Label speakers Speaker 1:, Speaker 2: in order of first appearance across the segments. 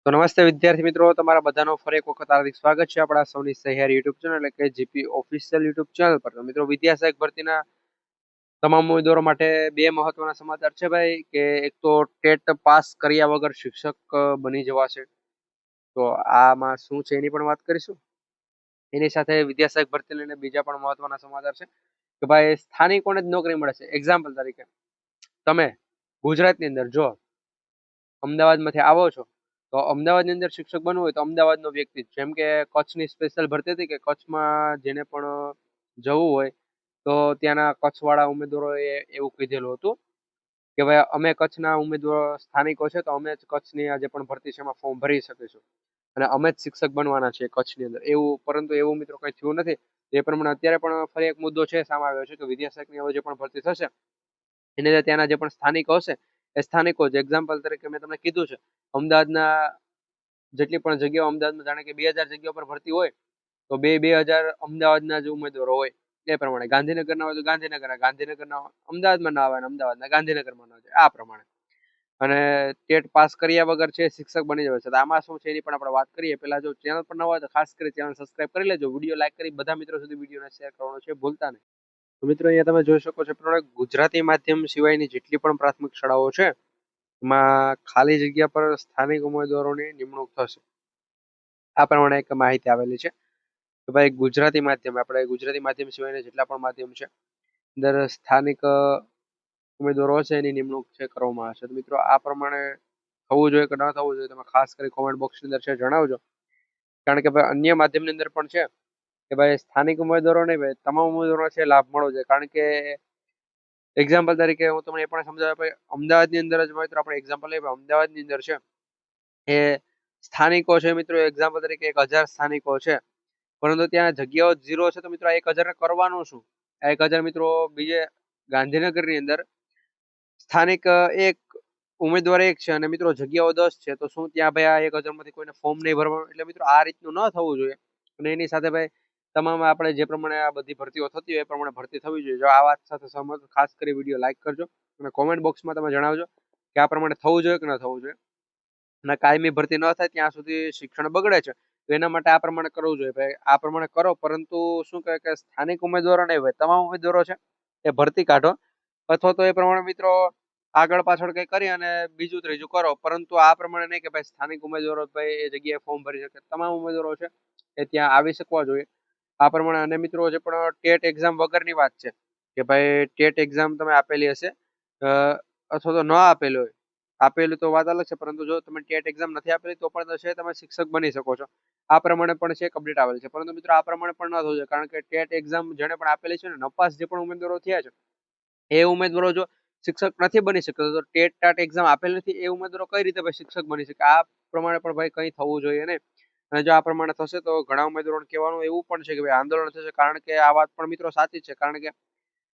Speaker 1: તો નમસ્તે વિદ્યાર્થી મિત્રો, તમારા બધાનો ફરી એક વખત હાર્દિક સ્વાગત છે આપણા સૌની સહિયારી યુટ્યુબ ચેનલ એટલે કે જીપી ઓફિશિયલ યુટ્યુબ ચેનલ પર. તો મિત્રો, વિદ્યા સહાયક ભરતીના તમામ ઉમેદવારો માટે બે મહત્વના સમાચાર છે ભાઈ. કે એક તો ટેટ પાસ કર્યા વગર શિક્ષક બની જવાશે. તો આમાં શું છે એની પણ વાત કરીશું. એની સાથે વિદ્યા સહાયક ભરતી લઈને બીજા પણ મહત્વના સમાચાર છે કે ભાઈ સ્થાનિકોને જ નોકરી મળે છે. એક્ઝામ્પલ તરીકે તમે ગુજરાતની અંદર જો અમદાવાદમાંથી આવો છો તો અમદાવાદની અંદર શિક્ષક બનવું હોય તો અમદાવાદનો વ્યક્તિ, જેમ કે કચ્છની સ્પેશિયલ ભરતી હતી કે કચ્છમાં જેને પણ જવું હોય તો ત્યાંના કચ્છવાળા ઉમેદવારોએ એવું કીધેલું હતું કે ભાઈ અમે કચ્છના ઉમેદવારો સ્થાનિકો છે તો અમે જ કચ્છની આજે પણ ભરતી છે એમાં ફોર્મ ભરી શકીશું અને અમે જ શિક્ષક બનવાના છીએ કચ્છની અંદર એવું. પરંતુ એવું મિત્રો કંઈ થયું નથી. એ પ્રમાણે અત્યારે પણ ફરી એક મુદ્દો છે સામે આવ્યો છે કે વિદ્યાશાખની હવે જે પણ ભરતી થશે એને ત્યાંના જે પણ સ્થાનિકો હશે એ સ્થાનિકો જ, એક્ઝામ્પલ તરીકે મેં તમને કીધું છે અમદાવાદના જેટલી પણ જગ્યાઓ અમદાવાદમાં જાણે કે 2000 જગ્યાઓ પર ભરતી હોય તો 2000 અમદાવાદના જ ઉમેદવારો હોય. એ પ્રમાણે ગાંધીનગરના હોય તો ગાંધીનગરના અમદાવાદમાં ના આવે અને અમદાવાદના ગાંધીનગરમાં ના જાય, આ પ્રમાણે. અને ટેટ પાસ કર્યા વગર છે શિક્ષક બની જવાય છે. તો આમાં શું છે એની પણ આપણે વાત કરીએ. પહેલા જો ચેનલ પર ન હોય તો ખાસ કરી ચેનલ સબસ્ક્રાઇબ કરી લેજો, વિડીયો લાઈક કરી બધા મિત્રો સુધી વિડીયોને શેર કરવાનો છે ભૂલતા નહીં. તો મિત્રો, અહીંયા તમે જોઈ શકો છો પ્રમાણે ગુજરાતી માધ્યમ સિવાયની જેટલી પણ પ્રાથમિક શાળાઓ છે એમાં ખાલી જગ્યા પર સ્થાનિક ઉમેદવારોની નિમણૂક થશે. આ પ્રમાણે એક માહિતી આવેલી છે કે ભાઈ ગુજરાતી માધ્યમ, આપણે ગુજરાતી માધ્યમ સિવાયના જેટલા પણ માધ્યમ છે અંદર સ્થાનિક ઉમેદવારો છે એની નિમણૂક છે કરવામાં આવશે. તો મિત્રો, આ પ્રમાણે થવું જોઈએ કે ન થવું જોઈએ તમે ખાસ કરી કોમેન્ટ બોક્સની અંદર છે જણાવજો. કારણ કે ભાઈ અન્ય માધ્યમની અંદર પણ છે કે ભાઈ સ્થાનિક ઉમેદવારો નહીં, ભાઈ તમામ ઉમેદવારો છે લાભ મળવો જોઈએ. કારણ કે એક્ઝામ્પલ તરીકે હું તમને એ પણ સમજાવ્યા, ભાઈ અમદાવાદની અંદર જ મિત્રો આપણે એક્ઝામ્પલ લઈએ, અમદાવાદની અંદર છે એ સ્થાનિકો છે મિત્રો, એક્ઝામ્પલ તરીકે 1000 સ્થાનિકો છે પરંતુ ત્યાં જગ્યાઓ 0 છે. તો મિત્રો આ 1000 ને કરવાનું શું? આ 1000 મિત્રો બીજે ગાંધીનગરની અંદર સ્થાનિક એક ઉમેદવાર એક છે અને મિત્રો જગ્યાઓ 10 છે. તો શું ત્યાં ભાઈ આ 1000 માંથી કોઈને ફોર્મ નહીં ભરવાનું? એટલે મિત્રો આ રીતનું ન થવું જોઈએ. અને એની સાથે ભાઈ તમામ આપણે જે પ્રમાણે આ બધી ભરતીઓ થતી હોય એ પ્રમાણે ભરતી થવી જોઈએ. જો આ વાત સાથે સહમત ખાસ કરી વિડીયો લાઈક કરજો અને કોમેન્ટ બોક્સમાં તમે જણાવજો કે આ પ્રમાણે થવું જોઈએ કે ન થવું જોઈએ. અને કાયમી ભરતી ન થાય ત્યાં સુધી શિક્ષણ બગડે છે તો એના માટે આ પ્રમાણે કરવું જોઈએ. ભાઈ આ પ્રમાણે કરો, પરંતુ શું કહે કે સ્થાનિક ઉમેદવારો નહીં હોય તમામ ઉમેદવારો છે એ ભરતી કાઢો, અથવા તો એ પ્રમાણે મિત્રો આગળ પાછળ કઈ કરી અને બીજું ત્રીજું કરો. પરંતુ આ પ્રમાણે નહીં કે ભાઈ સ્થાનિક ઉમેદવારો ભાઈ એ જગ્યાએ ફોર્મ ભરી શકે. તમામ ઉમેદવારો છે એ ત્યાં આવી શકવા જોઈએ આ પ્રમાણે. અને મિત્રો જે પણ ટેટ એક્ઝામ વગરની વાત છે કે ભાઈ ટેટ એક્ઝામ તમે આપેલી હશે અથવા તો ન આપેલી હોય, આપેલું તો વાત અલગ છે, પરંતુ જો તમે ટેટ એક્ઝામ નથી આપેલી તો પણ છે તમે શિક્ષક બની શકો છો. આ પ્રમાણે પણ છે એક અપડેટ આવેલી છે. પરંતુ મિત્રો આ પ્રમાણે પણ ન થવું જોઈએ. કારણ કે ટેટ એક્ઝામ જેને પણ આપેલી છે ને નપાસ જે પણ ઉમેદવારો થયા છે એ ઉમેદવારો જો શિક્ષક નથી બની શકતો તો ટેટ ટાટ એક્ઝામ આપેલ નથી એ ઉમેદવારો કઈ રીતે ભાઈ શિક્ષક બની શકે? આ પ્રમાણે પણ ભાઈ કંઈ થવું જોઈએ નહીં. અને જો આ પ્રમાણે થશે તો ઘણા ઉમેદવારોને કહેવાનું એવું પણ છે કે ભાઈ આંદોલન થશે. કારણ કે આ વાત પણ મિત્રો સાચી છે. કારણ કે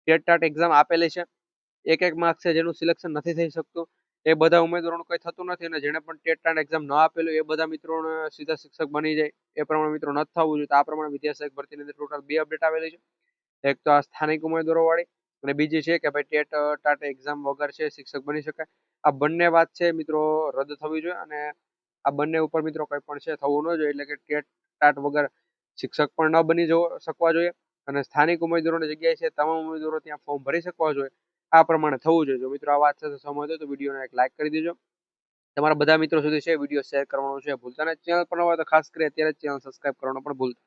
Speaker 1: ટેટ ટાટ એક્ઝામ આપેલી છે, એક માર્ક છે જેનું સિલેક્શન નથી થઈ શકતું, એ બધા ઉમેદવારોનું કંઈ થતું નથી. અને જેને પણ ટેટ ટાટ એક્ઝામ ન આપેલું એ બધા મિત્રોને સીધા શિક્ષક બની જાય. એ પ્રમાણે મિત્રો ન થવું જોઈએ. તો આ પ્રમાણે વિદ્યા સહાયક ભરતીની અંદર ટોટલ 2 અપડેટ આવેલી છે. એક તો આ સ્થાનિક ઉમેદવારો વાળી અને બીજી છે કે ભાઈ ટેટ ટાટ એક્ઝામ વગર છે શિક્ષક બની શકાય. આ બંને વાત છે મિત્રો રદ થવી જોઈએ અને આ બંને ઉપર મિત્રો કંઈ પણ છે થવું ન જોઈએ. એટલે કે ટેટ ટાટ વગર શિક્ષક પણ ન બની શકવા જોઈએ અને સ્થાનિક ઉમેદવારોની જગ્યાએ છે તમામ ઉમેદવારો ત્યાં ફોર્મ ભરી શકવા જોઈએ. આ પ્રમાણે થવું જોઈએ. જો મિત્રો આ વાત સાથે સહમત હોય તો વિડીયોને એક લાઈક કરી દેજો. તમારા બધા મિત્રો સુધી છે વિડીયો શેર કરવાનો છે ભૂલતા નહીં. ચેનલ પર ન હોય તો ખાસ કરી અત્યારે જ ચેનલ સબસ્ક્રાઇબ કરવાનો પણ ભૂલતા